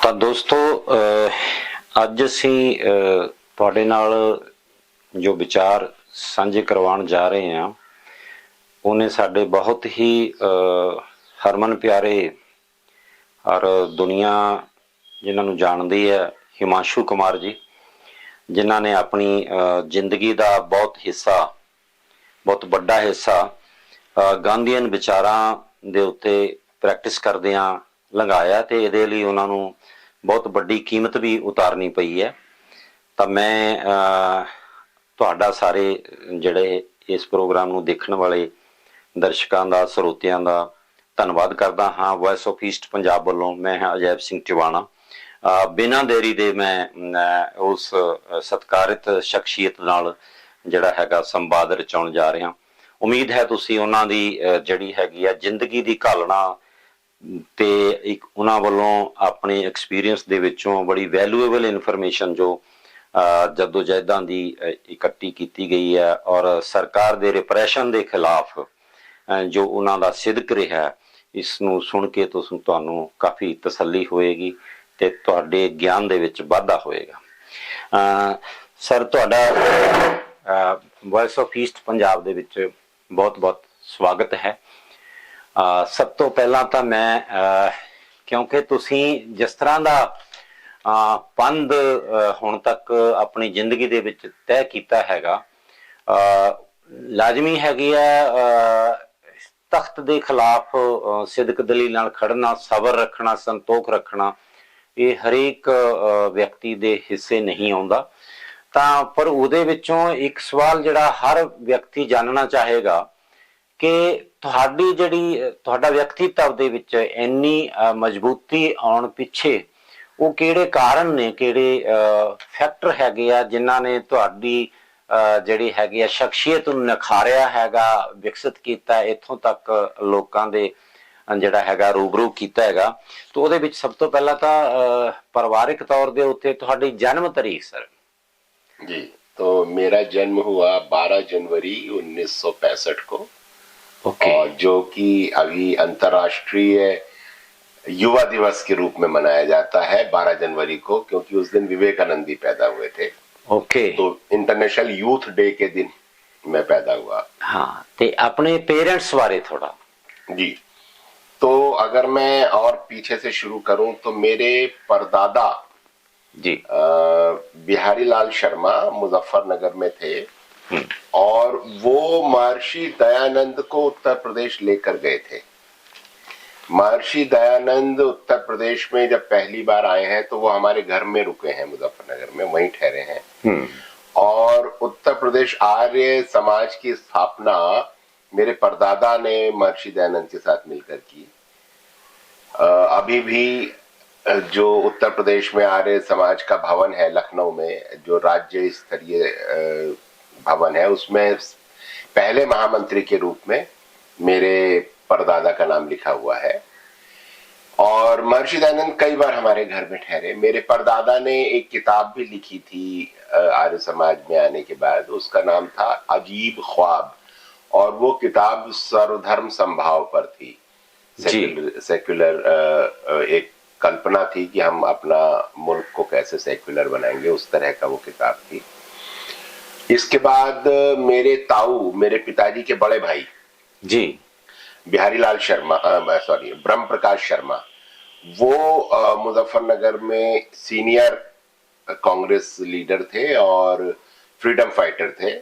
ਤਾਂ ਦੋਸਤੋ ਅੱਜ ਅਸੀਂ ਤੁਹਾਡੇ ਨਾਲ ਜੋ ਵਿਚਾਰ ਸਾਂਝੇ ਕਰਵਾਉਣ ਜਾ ਰਹੇ ਹਾਂ ਉਹਨੇ ਸਾਡੇ ਬਹੁਤ ਹੀ ਹਰਮਨ ਪਿਆਰੇ ਔਰ ਦੁਨੀਆ ਜਿਨ੍ਹਾਂ ਨੂੰ ਜਾਣਦੀ ਹੈ ਹਿਮਾਂਸ਼ੂ ਕੁਮਾਰ ਜੀ, ਜਿਨ੍ਹਾਂ ਨੇ ਆਪਣੀ ਜ਼ਿੰਦਗੀ ਦਾ ਬਹੁਤ ਵੱਡਾ ਹਿੱਸਾ ਗਾਂਧੀਅਨ ਵਿਚਾਰਾਂ ਦੇ ਉੱਤੇ ਪ੍ਰੈਕਟਿਸ ਕਰਦਿਆਂ ਲੰਘਾਇਆ ਤੇ ਇਹਦੇ ਲਈ ਉਹਨਾਂ ਨੂੰ ਬਹੁਤ ਵੱਡੀ ਕੀਮਤ ਵੀ ਉਤਾਰਨੀ ਪਈ ਹੈ। ਤਾਂ ਮੈਂ ਤੁਹਾਡਾ ਸਾਰੇ ਜਿਹੜੇ ਇਸ ਪ੍ਰੋਗਰਾਮ ਨੂੰ ਦੇਖਣ ਵਾਲੇ ਦਰਸ਼ਕਾਂ ਦਾ, ਸਰੋਤਿਆਂ ਦਾ ਧੰਨਵਾਦ ਕਰਦਾ ਹਾਂ। ਵੌਇਸ ਆਫ ਈਸਟ ਪੰਜਾਬ ਵੱਲੋਂ ਮੈਂ ਹਾਂ ਅਜੈਬ ਸਿੰਘ ਟਿਵਾਣਾ। ਬਿਨਾਂ ਦੇਰੀ ਦੇ ਮੈਂ ਉਸ ਸਤਿਕਾਰਿਤ ਸ਼ਖਸੀਅਤ ਨਾਲ ਜਿਹੜਾ ਹੈਗਾ ਸੰਵਾਦ ਰਚਾਉਣ ਜਾ ਰਿਹਾ। ਉਮੀਦ ਹੈ ਤੁਸੀਂ ਉਹਨਾਂ ਦੀ ਜਿਹੜੀ ਹੈਗੀ ਆ ਜ਼ਿੰਦਗੀ ਦੀ ਘਾਲਣਾ ਤੇ ਇੱਕ ਉਹਨਾਂ ਵੱਲੋਂ ਆਪਣੇ ਐਕਸਪੀਰੀਅੰਸ ਦੇ ਵਿੱਚੋਂ ਬੜੀ ਵੈਲਿਊਏਬਲ ਇਨਫੋਰਮੇਸ਼ਨ ਜੋ ਜਦੋਜਹਿਦਾਂ ਦੀ ਇਕੱਠੀ ਕੀਤੀ ਗਈ ਹੈ ਔਰ ਸਰਕਾਰ ਦੇ ਰਿਪਰੈਸ਼ਨ ਦੇ ਖਿਲਾਫ ਜੋ ਉਹਨਾਂ ਦਾ ਸਿਦਕ ਰਿਹਾ, ਇਸ ਨੂੰ ਸੁਣ ਕੇ ਤੁਹਾਨੂੰ ਕਾਫੀ ਤਸੱਲੀ ਹੋਏਗੀ ਤੇ ਤੁਹਾਡੇ ਗਿਆਨ ਦੇ ਵਿੱਚ ਵਾਧਾ ਹੋਏਗਾ। ਸਰ, ਤੁਹਾਡਾ ਵੌਇਸ ਆਫ ਈਸਟ ਪੰਜਾਬ ਦੇ ਵਿੱਚ ਬਹੁਤ-ਬਹੁਤ ਸਵਾਗਤ ਹੈ। ਸਭ ਤੋਂ ਪਹਿਲਾਂ ਤਾਂ ਮੈਂ ਕਿਉਂਕਿ ਤੁਸੀਂ ਜਿਸ ਤਰ੍ਹਾਂ ਦਾ ਪੰਧ ਹੁਣ ਤੱਕ ਆਪਣੀ ਜ਼ਿੰਦਗੀ ਦੇ ਵਿੱਚ ਤੈਅ ਕੀਤਾ ਹੈਗਾ, ਲਾਜ਼ਮੀ ਹੈਗੀ ਹੈ ਤਖਤ ਦੇ ਖਿਲਾਫ ਸਿਦਕ ਦਲੀ ਨਾਲ ਖੜਨਾ, ਸਬਰ ਰੱਖਣਾ, ਸੰਤੋਖ ਰੱਖਣਾ, ਇਹ ਹਰੇਕ ਵਿਅਕਤੀ ਦੇ ਹਿੱਸੇ ਨਹੀਂ ਆਉਂਦਾ। ਤਾਂ ਪਰ ਉਹਦੇ ਵਿੱਚੋਂ ਇੱਕ ਸਵਾਲ ਜਿਹੜਾ ਹਰ ਵਿਅਕਤੀ ਜਾਣਨਾ ਚਾਹੇਗਾ ਕਿ ਤੁਹਾਡਾ ਵਿਅਕਤੀਤਵ ਦੇ ਵਿੱਚ ਇੰਨੀ ਮਜ਼ਬੂਤੀ ਆਉਣ ਪਿੱਛੇ ਉਹ ਕਿਹੜੇ ਕਾਰਨ ਨੇ, ਕਿਹੜੇ ਫੈਕਟਰ ਹੈਗੇ ਆ ਜਿਨ੍ਹਾਂ ਨੇ ਤੁਹਾਡੀ ਜਿਹੜੀ ਹੈਗੀ ਆ ਸ਼ਖਸੀਅਤ ਨੂੰ ਨਿਖਾਰਿਆ ਹੈਗਾ, ਵਿਕਸਿਤ ਕੀਤਾ, ਇੱਥੋਂ ਤੱਕ ਲੋਕਾਂ ਦੇ ਜਿਹੜਾ ਹੈਗਾ ਰੂਬਰੂ ਕੀਤਾ ਹੈਗਾ। ਤੇ ਉਹਦੇ ਵਿੱਚ ਸਭ ਤੋਂ ਪਹਿਲਾਂ ਤਾਂ ਪਰਿਵਾਰਿਕ ਤੌਰ ਦੇ ਉੱਤੇ ਤੁਹਾਡੀ ਜਨਮ ਤਾਰੀਖ ਸਰ। जी, तो मेरा जन्म हुआ 12 जनवरी 1965 को। और जो कि अभी अंतर्राष्ट्रीय युवा दिवस के रूप में मनाया जाता है 12 जनवरी को, क्योंकि उस दिन विवेकानंद जी पैदा हुए थे। तो इंटरनेशनल यूथ डे के दिन मैं पैदा हुआ। हाँ, ते अपने पेरेंट्स बारे थोड़ा जी। तो अगर मैं और पीछे से शुरू करूं तो मेरे परदादा जी बिहारी लाल शर्मा मुजफ्फरनगर में थे और वो महर्षि दयानंद को उत्तर प्रदेश लेकर गए थे। महर्षि दयानंद उत्तर प्रदेश में जब पहली बार आए हैं तो वो हमारे घर में रुके हैं, मुजफ्फरनगर में वहीं ठहरे हैं। और उत्तर प्रदेश आर्य समाज की स्थापना मेरे परदादा ने महर्षि दयानंद के साथ मिलकर की। अभी भी जो उत्तर प्रदेश में आर्य समाज का भवन है लखनऊ में, जो राज्य स्तरीय भवन है, उसमें पहले महामंत्री के रूप में मेरे परदादा का नाम लिखा हुआ है। और महर्षि दयानंद कई बार हमारे घर में ठहरे। मेरे परदादा ने एक किताब भी लिखी थी आर्य समाज में आने के बाद, उसका नाम था अजीब ख्वाब, और वो किताब सर्वधर्म संभाव पर थी। सेक्युलर एक कल्पना थी कि हम अपना मुल्क को कैसे सेक्युलर बनाएंगे, उस तरह का वो किताब थी। इसके बाद मेरे ताऊ, मेरे पिताजी के बड़े भाई जी बिहारी लाल शर्मा, ब्रह्म प्रकाश शर्मा, वो मुजफ्फरनगर में सीनियर कांग्रेस लीडर थे और फ्रीडम फाइटर थे।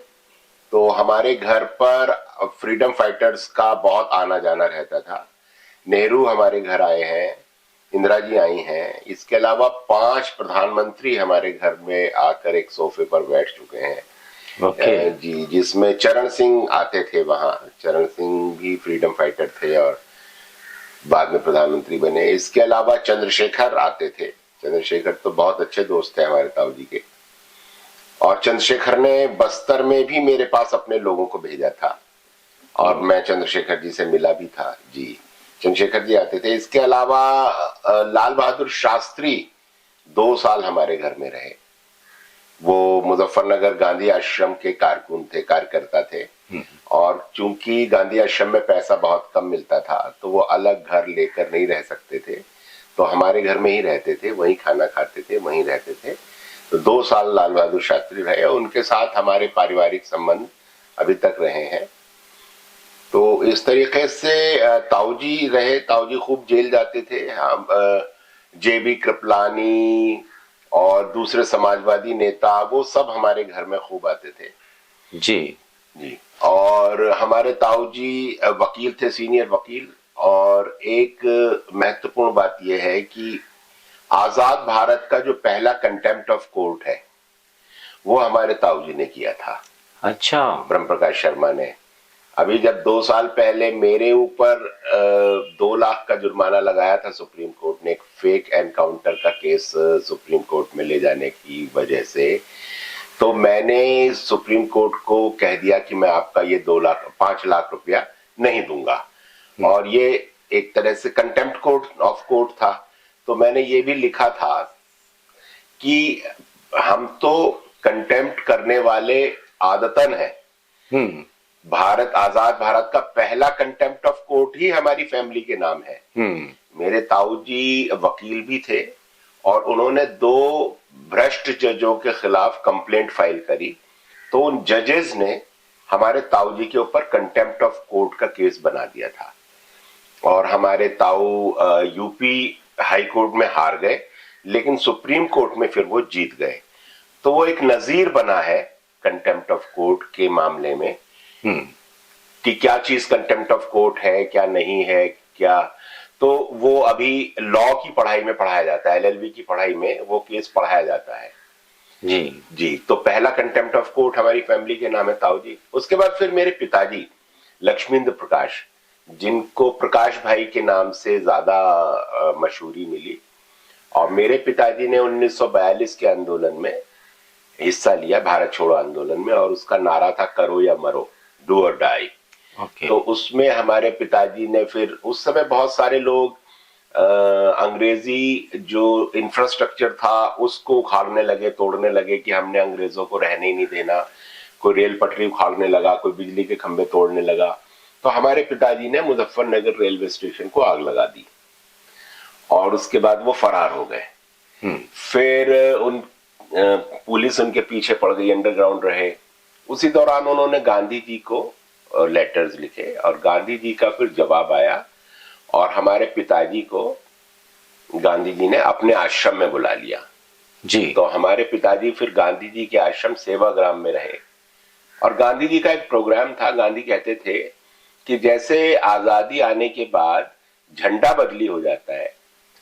तो हमारे घर पर फ्रीडम फाइटर्स का बहुत आना जाना रहता था। नेहरू हमारे घर आए हैं, इंदिरा जी आई हैं, इसके अलावा 5 प्रधानमंत्री हमारे घर में आकर एक सोफे पर बैठ चुके हैं। जी, जिसमें चरण सिंह आते थे। वहां चरण सिंह भी फ्रीडम फाइटर थे और बाद में प्रधानमंत्री बने। इसके अलावा चंद्रशेखर आते थे। चंद्रशेखर तो बहुत अच्छे दोस्त थे हमारे ताऊ जी के, और चंद्रशेखर ने बस्तर में भी मेरे पास अपने लोगों को भेजा था और मैं चंद्रशेखर जी से मिला भी था। जी, चंद्रशेखर जी आते थे। इसके अलावा लाल बहादुर शास्त्री 2 साल हमारे घर में रहे। वो मुजफ्फरनगर गांधी आश्रम के कारकुन थे, कार्यकर्ता थे। और चूंकि गांधी आश्रम में पैसा बहुत कम मिलता था तो वो अलग घर लेकर नहीं रह सकते थे, तो हमारे घर में ही रहते थे, वहीं खाना खाते थे, वहीं रहते थे। तो 2 साल लाल बहादुर शास्त्री रहे और उनके साथ हमारे पारिवारिक संबंध अभी तक रहे हैं। तो इस तरीके से ताऊ जी रहे। ताऊ जी खूब जेल जाते थे। हम जेबी कृपलानी और दूसरे समाजवादी नेता वो सब हमारे घर में खूब आते थे। जी जी। और हमारे ताऊ जी वकील थे, सीनियर वकील। और एक महत्वपूर्ण बात यह है कि आजाद भारत का जो पहला कंटेम्प्ट ऑफ कोर्ट है वो हमारे ताऊ जी ने किया था। अच्छा। ब्रह्म प्रकाश शर्मा ने। अभी जब 2 साल पहले मेरे ऊपर 2 लाख का जुर्माना लगाया था सुप्रीम कोर्ट ने, एक फेक एनकाउंटर का केस सुप्रीम कोर्ट में ले जाने की वजह से, तो मैंने सुप्रीम कोर्ट को कह दिया कि मैं आपका ये 5 लाख रुपया नहीं दूंगा। और ये एक तरह से कंटेम्प्ट कोर्ट ऑफ कोर्ट था। तो मैंने ये भी लिखा था कि हम तो कंटेम्प्ट करने वाले आदतन हैं। भारत, आजाद भारत का पहला कंटेम्प्ट ऑफ कोर्ट ही हमारी फैमिली के नाम है। मेरे ताऊ जी वकील भी थे और उन्होंने 2 भ्रष्ट जजों के खिलाफ कंप्लेंट फाइल करी। तो उन जजेस ने हमारे ताऊ जी के ऊपर कंटेम्प्ट ऑफ कोर्ट का केस बना दिया था और हमारे ताऊ यूपी हाई कोर्ट में हार गए, लेकिन सुप्रीम कोर्ट में फिर वो जीत गए। तो वो एक नजीर बना है कंटेम्प्ट ऑफ कोर्ट के मामले में कि क्या चीज कंटेम्प्ट ऑफ कोर्ट है, क्या नहीं है, क्या। तो वो अभी लॉ की पढ़ाई में पढ़ाया जाता है, एलएलबी की पढ़ाई में वो केस पढ़ाया जाता है। जी। तो पहला कंटेम्प्ट ऑफ कोर्ट हमारी फैमिली के नाम है ताऊ जी। उसके बाद फिर मेरे पिताजी लक्ष्मींद्र प्रकाश, जिनको प्रकाश भाई के नाम से ज्यादा मशहूरी मिली, और मेरे पिताजी ने 1942 के आंदोलन में हिस्सा लिया, भारत छोड़ो आंदोलन में, और उसका नारा था करो या मरो, डू और डाई। तो उसमें हमारे पिताजी ने फिर, उस समय बहुत सारे लोग अंग्रेजी जो इंफ्रास्ट्रक्चर था उसको उखाड़ने लगे, तोड़ने लगे कि हमने अंग्रेजों को रहने ही नहीं देना। कोई रेल पटरी उखाड़ने लगा, कोई बिजली के खंभे तोड़ने लगा। तो हमारे पिताजी ने मुजफ्फरनगर रेलवे स्टेशन को आग लगा दी और उसके बाद वो फरार हो गए। फिर पुलिस उनके पीछे पड़ गई, अंडरग्राउंड रहे। उसी दौरान उन्होंने गांधी जी को लेटर्स लिखे और गांधी जी का फिर जवाब आया और हमारे पिताजी को गांधी जी ने अपने आश्रम में बुला लिया। जी। तो हमारे पिताजी फिर गांधी जी के आश्रम सेवाग्राम में रहे और गांधी जी का एक प्रोग्राम था। गांधी कहते थे कि जैसे आजादी आने के बाद झंडा बदली हो जाता है,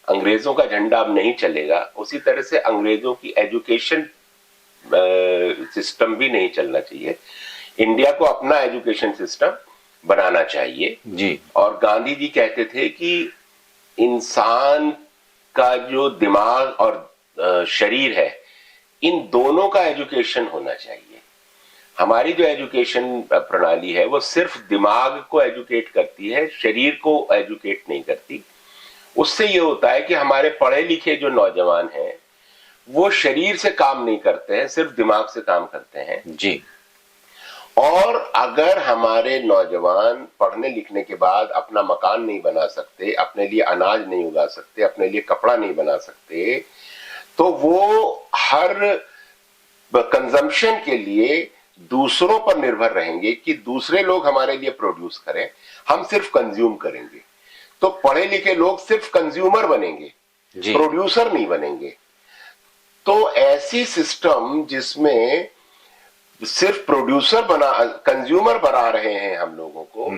अंग्रेजों का झंडा अब नहीं चलेगा, उसी तरह से अंग्रेजों की एजुकेशन सिस्टम भी नहीं चलना चाहिए। इंडिया को अपना एजुकेशन सिस्टम बनाना चाहिए। जी। और गांधी जी कहते थे कि इंसान का जो दिमाग और शरीर है, इन दोनों का एजुकेशन होना चाहिए। हमारी जो एजुकेशन प्रणाली है वो सिर्फ दिमाग को एजुकेट करती है, शरीर को एजुकेट नहीं करती। उससे ये होता है कि हमारे पढ़े लिखे जो नौजवान हैं वो शरीर से काम नहीं करते हैं, सिर्फ दिमाग से काम करते हैं। जी। और अगर हमारे नौजवान पढ़ने लिखने के बाद अपना मकान नहीं बना सकते, अपने लिए अनाज नहीं उगा सकते, अपने लिए कपड़ा नहीं बना सकते, तो वो हर कंजम्पशन के लिए दूसरों पर निर्भर रहेंगे कि दूसरे लोग हमारे लिए प्रोड्यूस करें, हम सिर्फ कंज्यूम करेंगे। तो पढ़े लिखे लोग सिर्फ कंज्यूमर बनेंगे, प्रोड्यूसर नहीं बनेंगे। तो ऐसी सिस्टम जिसमें सिर्फ प्रोड्यूसर कंज्यूमर बना रहे हैं हम लोगों को,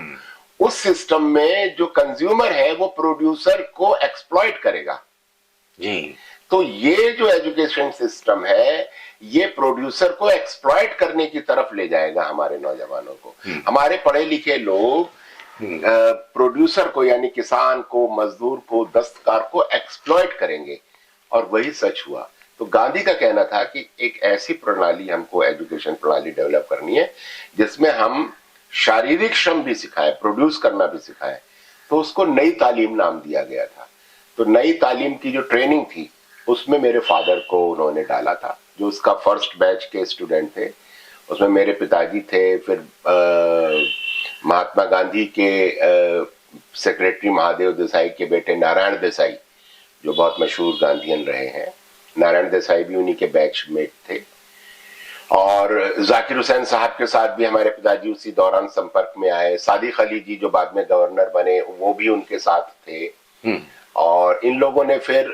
उस सिस्टम में जो कंज्यूमर है वो प्रोड्यूसर को एक्सप्लॉइट करेगा। जी। तो ये जो एजुकेशन सिस्टम है ये प्रोड्यूसर को एक्सप्लॉइट करने की तरफ ले जाएगा हमारे नौजवानों को। हमारे पढ़े लिखे लोग प्रोड्यूसर को, यानी किसान को, मजदूर को, दस्तकार को एक्सप्लॉइट करेंगे, और वही सच हुआ। तो गांधी का कहना था कि एक ऐसी प्रणाली, हमको एजुकेशन प्रणाली डेवलप करनी है जिसमें हम शारीरिक श्रम भी सिखाएं, प्रोड्यूस करना भी सिखाएं। तो उसको नई तालीम नाम दिया गया था। तो नई तालीम की जो ट्रेनिंग थी उसमें मेरे फादर को उन्होंने डाला था, जो उसका फर्स्ट बैच के स्टूडेंट थे। उसमें मेरे पिताजी थे, फिर महात्मा गांधी के सेक्रेटरी महादेव देसाई के बेटे नारायण देसाई, जो बहुत मशहूर गांधीयन रहे हैं। नारायण देसाई भी उन्हीं के बैचमेट थे, और जाकिर हुसैन साहब के साथ भी हमारे पिताजी उसी दौरान संपर्क में आए। सादिक अली जी जो बाद में गवर्नर बने, वो भी उनके साथ थे। और इन लोगों ने फिर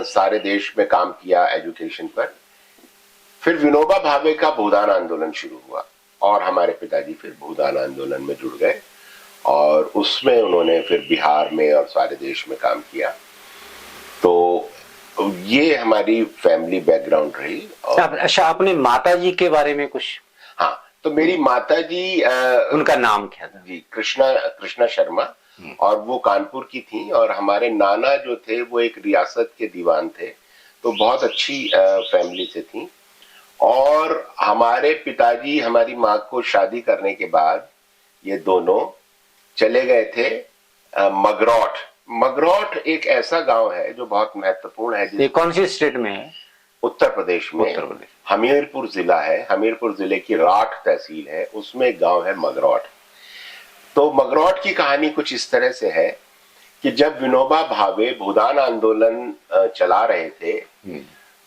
सारे देश में काम किया एजुकेशन पर। फिर विनोबा भावे का भूदान आंदोलन शुरू हुआ और हमारे पिताजी फिर भूदान आंदोलन में जुड़ गए, और उसमें उन्होंने फिर बिहार में और सारे देश में काम किया। तो ये हमारी फैमिली बैकग्राउंड रही। और अच्छा, अपने माता जी के बारे में कुछ? हाँ, तो मेरी माता जी, उनका नाम क्या था? जी, कृष्णा शर्मा, और वो कानपुर की थी। और हमारे नाना जो थे वो एक रियासत के दीवान थे, तो बहुत अच्छी फैमिली से थी। और हमारे पिताजी हमारी माँ को शादी करने के बाद ये दोनों चले गए थे मगरौठ। मगरौठ एक ऐसा गांव है जो बहुत महत्वपूर्ण है। ये कौन सी स्टेट में है? उत्तर प्रदेश में। उत्तर प्रदेश। हमीरपुर जिला है, हमीरपुर जिले की राठ तहसील है, उसमें एक गांव है मगरौठ। तो मगरौठ की कहानी कुछ इस तरह से है कि जब विनोबा भावे भूदान आंदोलन चला रहे थे,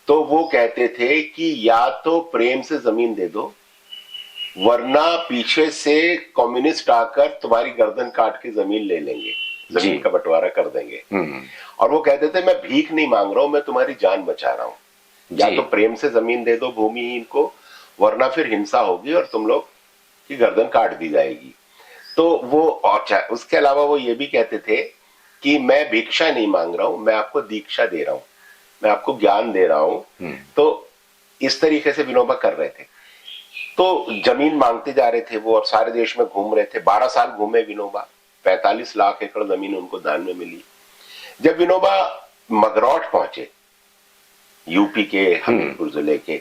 तो वो कहते थे कि या तो प्रेम से जमीन दे दो, वरना पीछे से कम्युनिस्ट आकर तुम्हारी गर्दन काट के जमीन ले लेंगे, जमीन का बंटवारा कर देंगे। और वो कहते थे मैं भीख नहीं मांग रहा हूं, मैं तुम्हारी जान बचा रहा हूं, या तो प्रेम से जमीन दे दो भूमिहीन को, वरना फिर हिंसा होगी और तुम लोग की गर्दन काट दी जाएगी। तो वो, अच्छा, उसके अलावा वो ये भी कहते थे कि मैं भिक्षा नहीं मांग रहा हूं, मैं आपको दीक्षा दे रहा हूं, मैं आपको ज्ञान दे रहा हूं। तो इस तरीके से विनोबा कर रहे थे। तो जमीन मांगते जा रहे थे वो, और सारे देश में घूम रहे थे। 12 साल घूमे विनोबा, 45 लाख एकड़ जमीन उनको दान में मिली। जब विनोबा मगरौठ पहुंचे, यूपी के हमीरपुर जिले के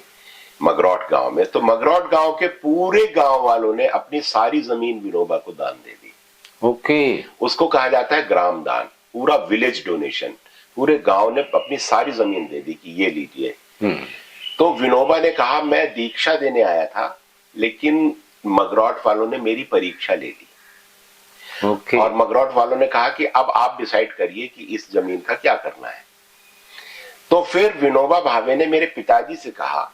मगरौठ गांव में, तो मगरौठ गांव के पूरे गांव वालों ने अपनी सारी जमीन विनोबा को दान दे दी। ओके। उसको कहा जाता है ग्राम दान, पूरा विलेज डोनेशन। पूरे गांव ने अपनी सारी जमीन दे दी कि ये लीजिए। तो विनोबा ने कहा मैं दीक्षा देने आया था, लेकिन मगरौठ वालों ने मेरी परीक्षा ले ली। ओके। और मगरौठ वालों ने कहा कि अब आप डिसाइड करिए कि इस जमीन का क्या करना है। तो फिर विनोबा भावे ने मेरे पिताजी से कहा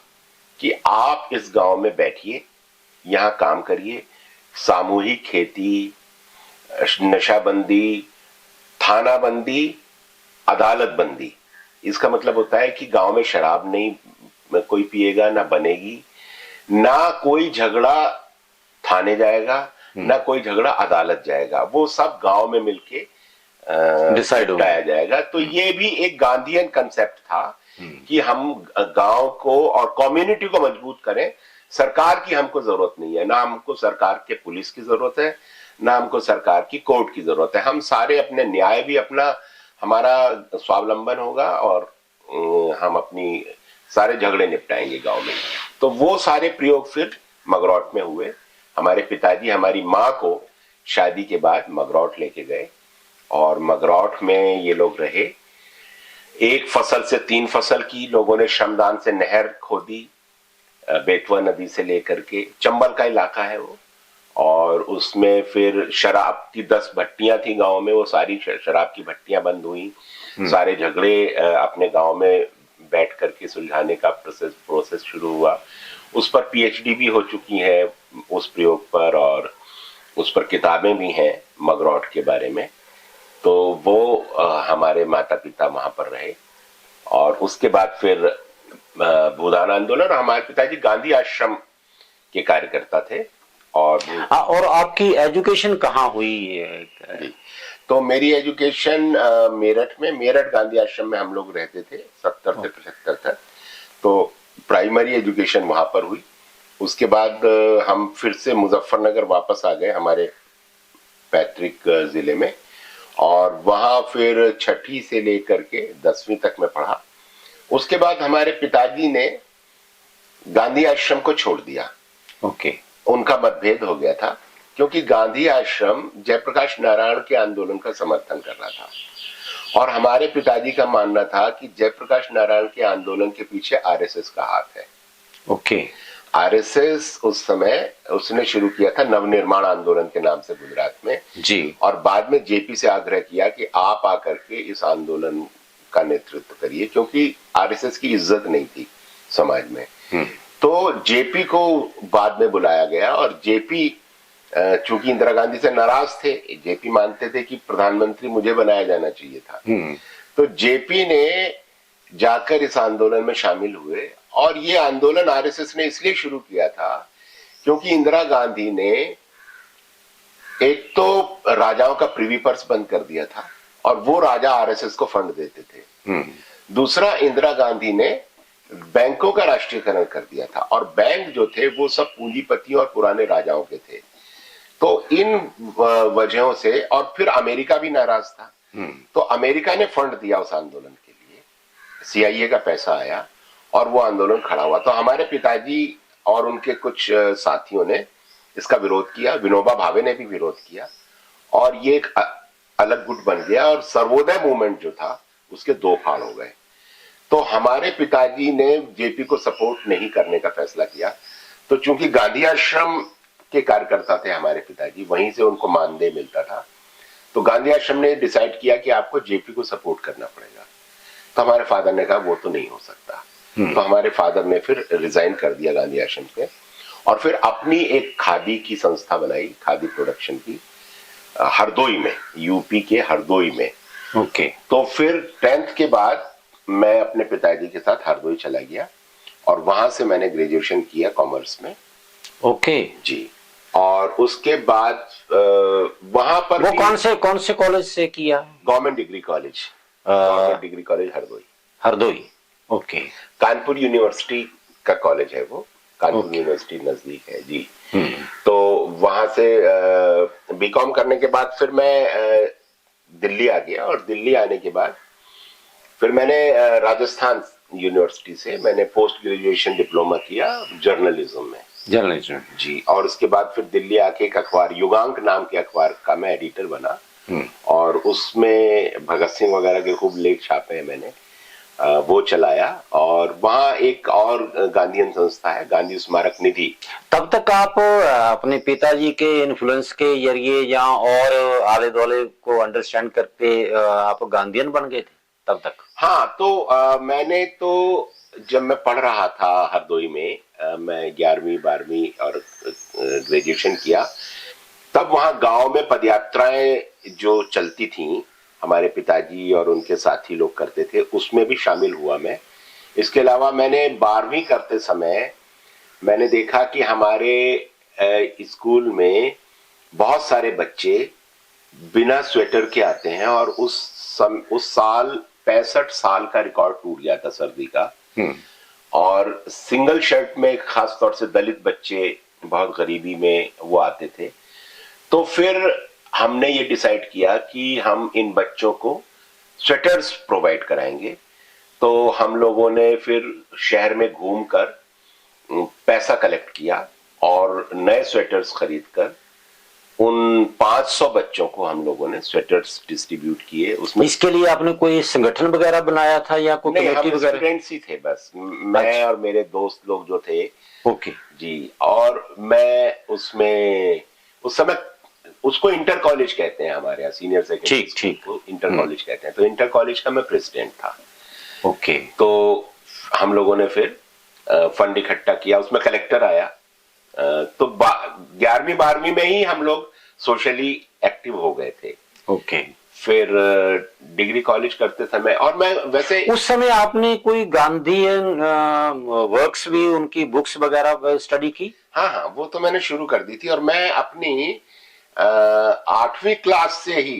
कि आप इस गांव में बैठिए, यहां काम करिए, सामूहिक खेती, नशाबंदी, थानाबंदी, अदालत बंदी। इसका मतलब होता है कि गांव में शराब नहीं कोई पिएगा, ना बनेगी, ना कोई झगड़ा थाने जाएगा, ना कोई झगड़ा अदालत जाएगा, वो सब गांव में मिलके डिसाइड किया जाएगा। तो ये भी एक गांधीयन कंसेप्ट था कि हम गांव को और कम्युनिटी को मजबूत करें। सरकार की हमको जरूरत नहीं है, ना हमको सरकार के पुलिस की जरूरत है, ना हमको सरकार की कोर्ट की जरूरत है। हम सारे अपने न्याय भी अपना, हमारा स्वावलंबन होगा, और हम अपनी सारे झगड़े निपटाएंगे गांव में। तो वो सारे प्रयोग फिर मगरौठ में हुए। हमारे पिताजी हमारी माँ को शादी के बाद मगरौठ लेके गए, और मगरौठ में ये लोग रहे। 1 फसल से 3 फसल की लोगों ने श्रमदान से नहर खोदी, बेतवा नदी से लेकर के। चंबल का इलाका है वो, और उसमें फिर शराब की 10 भट्टियां थी गांव में, वो सारी शराब की भट्टियां बंद हुई। सारे झगड़े अपने गांव में बैठ करके सुलझाने का प्रोसेस शुरू हुआ। उस पर पीएचडी भी हो चुकी है उस प्रयोग पर, और उस पर किताबें भी हैं मगरौठ के बारे में। तो वो हमारे माता पिता वहां पर रहे, और उसके बाद फिर भूदान आंदोलन। हमारे पिताजी गांधी आश्रम के कार्यकर्ता थे। और आपकी एजुकेशन कहाँ हुई है? तो मेरी एजुकेशन मेरठ में, मेरठ गांधी आश्रम में हम लोग रहते थे 70 से 75 तक। तो प्राइमरी एजुकेशन वहां पर हुई। उसके बाद हम फिर से मुजफ्फरनगर वापस आ गए हमारे पैतृक जिले में, और वहां फिर 6ठी से लेकर के 10वीं तक में पढ़ा। उसके बाद हमारे पिताजी ने गांधी आश्रम को छोड़ दिया। ओके। उनका मतभेद हो गया था, क्योंकि गांधी आश्रम जयप्रकाश नारायण के आंदोलन का समर्थन कर रहा था, और हमारे पिताजी का मानना था कि जयप्रकाश नारायण के आंदोलन के पीछे आरएसएस का हाथ है। ओके। आरएसएस उस समय उसने शुरू किया था नवनिर्माण आंदोलन के नाम से गुजरात में जी, और बाद में जेपी से आग्रह किया कि आप आकर के इस आंदोलन का नेतृत्व करिए, क्योंकि आरएसएस की इज्जत नहीं थी समाज में। तो जेपी को बाद में बुलाया गया, और जेपी चूंकि इंदिरा गांधी से नाराज थे, जेपी मानते थे कि प्रधानमंत्री मुझे बनाया जाना चाहिए था, तो जेपी ने जाकर इस आंदोलन में शामिल हुए। और ये आंदोलन आरएसएस ने इसलिए शुरू किया था क्योंकि इंदिरा गांधी ने एक तो राजाओं का प्रिवी पर्स बंद कर दिया था, और वो राजा आरएसएस को फंड देते थे। दूसरा, इंदिरा गांधी ने बैंकों का राष्ट्रीयकरण कर दिया था, और बैंक जो थे वो सब पूंजीपतियों और पुराने राजाओं के थे। तो इन वजहों से, और फिर अमेरिका भी नाराज था, तो अमेरिका ने फंड दिया उस आंदोलन के लिए, सीआईए का पैसा आया और वो आंदोलन खड़ा हुआ। तो हमारे पिताजी और उनके कुछ साथियों ने इसका विरोध किया, विनोबा भावे ने भी विरोध किया, और ये एक अलग गुट बन गया, और सर्वोदय मूवमेंट जो था उसके दो फाड़ हो गए। तो हमारे पिताजी ने जेपी को सपोर्ट नहीं करने का फैसला किया। तो चूंकि गांधी आश्रम के कार्यकर्ता थे हमारे पिताजी, वहीं से उनको मानदेय मिलता था, तो गांधी आश्रम ने डिसाइड किया कि आपको जेपी को सपोर्ट करना पड़ेगा। तो हमारे फादर ने कहा वो तो नहीं हो सकता। तो हमारे फादर ने फिर रिजाइन कर दिया गांधी आश्रम से, और फिर अपनी एक खादी की संस्था बनाई, खादी प्रोडक्शन की, हरदोई में, यूपी के हरदोई में। ओके। तो फिर 10th के बाद मैं अपने पिताजी के साथ हरदोई चला गया, और वहां से मैंने ग्रेजुएशन किया कॉमर्स में। ओके जी। और उसके बाद वहां पर वो कौन से कॉलेज से किया? Government degree college, government degree college Hardoi. Hardoi, okay. Kanpur university का कॉलेज है वो, कानपुर यूनिवर्सिटी नजदीक है जी। तो वहां से बीकॉम करने के बाद फिर मैं दिल्ली आ गया, और दिल्ली आने के बाद फिर मैंने राजस्थान यूनिवर्सिटी से मैंने पोस्ट ग्रेजुएशन डिप्लोमा किया जर्नलिज्म में। जर्नलिज्म जी। और उसके बाद फिर दिल्ली आके एक अखबार, युगांक नाम के अखबार का मैं एडिटर बना, और उसमें भगत सिंह वगैरह के खूब लेख छापे हैं मैंने, वो चलाया। और वहाँ एक और गांधीयन संस्था है, गांधी स्मारक निधि। तब तक आप अपने पिताजी के इन्फ्लुएंस के जरिए या और आले दोले को अंडरस्टैंड करके आप गांधीयन बन गए थे तब तक? हाँ, तो मैंने तो जब मैं पढ़ रहा था हरदोई में, मैं 11वीं 12वीं और ग्रेजुएशन किया, तब वहाँ गांव में पदयात्राएं जो चलती थीं, हमारे पिताजी और उनके साथी लोग करते थे, उसमें भी शामिल हुआ मैं। इसके अलावा मैंने 12वीं करते समय मैंने देखा कि हमारे स्कूल में बहुत सारे बच्चे बिना स्वेटर के आते हैं, और उस साल 65 साल का रिकॉर्ड टूट गया था सर्दी का। और सिंगल शर्ट में खास तौर से दलित बच्चे बहुत गरीबी में वो आते थे। तो फिर हमने ये डिसाइड किया कि हम इन बच्चों को स्वेटर्स प्रोवाइड कराएंगे। तो हम लोगों ने फिर शहर में घूमकर पैसा कलेक्ट किया, और नए स्वेटर्स खरीदकर उन 500 बच्चों को हम लोगों ने स्वेटर्स डिस्ट्रीब्यूट किए। उसमें इसके लिए आपने कोई संगठन वगैरह बनाया था या कोई कमेटी वगैरह? स्टूडेंट्स ही थे बस, मैं और मेरे दोस्त लोग जो थे। ओके जी। और मैं उसमें उस समय उसको इंटर कॉलेज कहते हैं हमारे यहाँ, सीनियर सेकेंडरी ठीक को इंटर कॉलेज कहते हैं। तो इंटर कॉलेज का मैं प्रेसिडेंट था। ओके। तो हम लोगों ने फिर फंड इकट्ठा किया, उसमें कलेक्टर आया। तो 11वीं 12वीं में ही हम लोग सोशली एक्टिव हो गए थे। ओके। फिर डिग्री कॉलेज करते समय, और मैं वैसे उस समय आपने कोई गांधीयन वर्क्स भी, उनकी बुक्स वगैरह स्टडी की? हाँ हाँ, वो तो मैंने शुरू कर दी थी। और मैं अपनी 8वीं क्लास से ही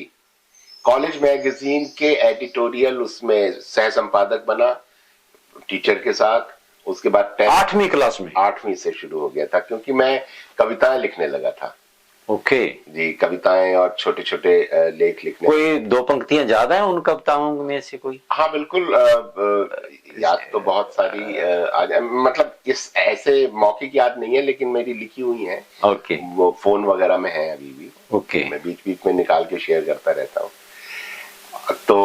कॉलेज मैगजीन के एडिटोरियल उसमें सह संपादक बना टीचर के साथ। उसके बाद 8वीं क्लास में? 8वीं से शुरू हो गया था, क्योंकि मैं कविताएं लिखने लगा था। ओके जी, कविताएं और छोटे छोटे लेख लिखने। कोई 2 पंक्तियां ज्यादा हैं उन कविताओं में से कोई? हाँ बिल्कुल, याद तो बहुत सारी मतलब इस ऐसे मौखिक याद नहीं है, लेकिन मेरी लिखी हुई है। ओके। वो फोन वगैरह में है अभी भी। ओके। मैं बीच बीच में निकाल के शेयर करता रहता हूँ। तो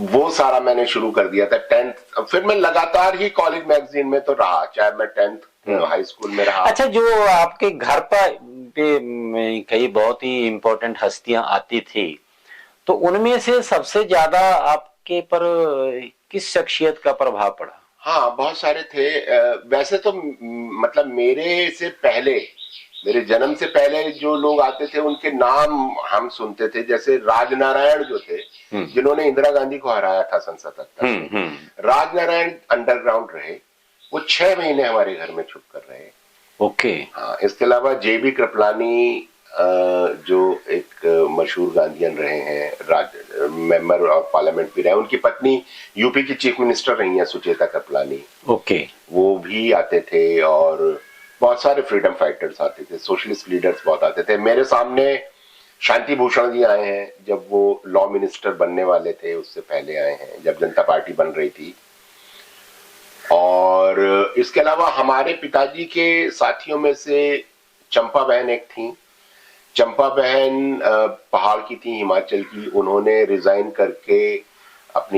वो सारा मैंने शुरू कर दिया था 10th। फिर मैं लगातार ही कॉलेज मैगजीन में तो रहा, चाहे मैं 10th हाई स्कूल में रहा। अच्छा, जो आपके घर पर कई बहुत ही इम्पोर्टेंट हस्तियां आती थी, तो उनमें से सबसे ज्यादा आप आपके पर किस शख्सियत का प्रभाव पड़ा? हाँ, बहुत सारे थे। वैसे तो मतलब मेरे से पहले, मेरे जन्म से पहले जो लोग आते थे उनके नाम हम सुनते थे, जैसे राजनारायण जो थे, जिन्होंने इंदिरा गांधी को हराया था सन 77 में। राजनारायण अंडरग्राउंड रहे, वो 6 महीने हमारे घर में छुप कर रहे। ओके। हाँ, इसके अलावा जेबी कृपलानी जो एक मशहूर गांधीयन रहे हैं, मेंबर ऑफ पार्लियामेंट भी रहे, उनकी पत्नी यूपी की चीफ मिनिस्टर रही हैं, सुचेता कृपलानी। ओके। वो भी आते थे, और बहुत सारे फ्रीडम फाइटर्स आते थे, सोशलिस्ट लीडर्स बहुत आते थे। मेरे सामने शांति भूषण जी आए हैं, जब वो लॉ मिनिस्टर बनने वाले थे उससे पहले आए हैं, जब जनता पार्टी बन रही थी। और इसके अलावा हमारे पिताजी के साथियों में से चंपा बहन एक थी। चंपा बहन पहाड़ की थी, हिमाचल की। उन्होंने रिजाइन करके अपनी